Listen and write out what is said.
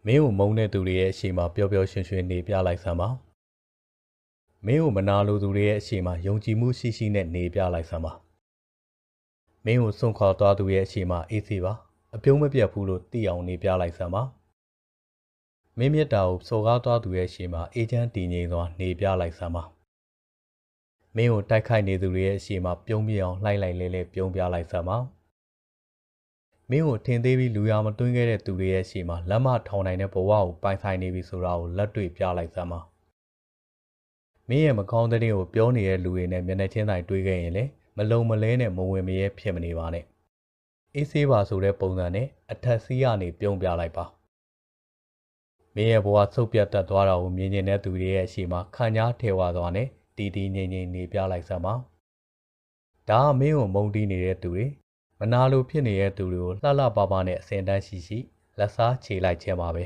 မင်းကိုမုန်းတဲ့သူတွေရဲ့အရှိမပျော်ပျော်ရွှင်ရွှင်နေပြလိုက်စမ်းပါမင်းကိုမနာလိုသူတွေရဲ့အရှိမယုံကြည်မှုရှိရှိနဲ့နေပြလိုက်စမ်းပါမင်းကိုစွန့်ခွာသွားသူရဲ့အရှိမအေးစေပါအပြုံးမပြတ်ဘူးလို့သိအောင်နေပြလိုက်စမ်းပါမင်းမြတ်တာကိုစော်ကားသွားသူရဲ့အရှိမအေးချမ်းတည်ငြိမ်စွာနေပြလိုက်စမ်းပါမင်းကိုတိုက်ခိုက်နေသူတွေရဲ့အရှိမပြုံးပြအောင်လှိုက်လိုက်လဲပြုံးပြလိုက်စမ်းပါမင်းကိုထင်သေးပြီးလူရမတွင်းခဲ့တဲ့သူတွေရဲ့ရှေ့မှာလက်မထောင်နိုင်တဲ့ဘဝကိုပိုင်ဆိုင်နေပြီဆိုတာကိုလက်တွေ့ပြလိုက်စမ်းပါမင်းရဲ့မကောင်းတဲ့ကိုပြောနေတဲ့လူတွေနဲ့မျက်နှာချင်းဆိုင်တွေ့ခဲ့ရင်လေမလုံမလဲနဲ့မဝင်မရဲဖြစ်မနေပါနဲ့အေးဆေးပါဆိုတဲ့ပုံစံနဲ့အထက်စီးကနေပြုံးပြလိုက်ပါမင်းရဲ့ဘဝဆုတ်ပြတ်တတ်သွားတာကိုမြင်နေတဲ့သူတွေရဲ့ရှေ့မှာခံကြားထဲဝါသွားနဲ့တီတီငိမ့်ငိမ့်နေပြလိုက်စမ်းပါဒါကမင်းကိုမုန်းတီးနေတဲ့သူတွေမနာလိုဖြစ်နေတဲ့သူတွေကိုလှလှပပနဲ့အစင်တန်းရှိလက်စားချေလိုက်ခြင်းပါပဲ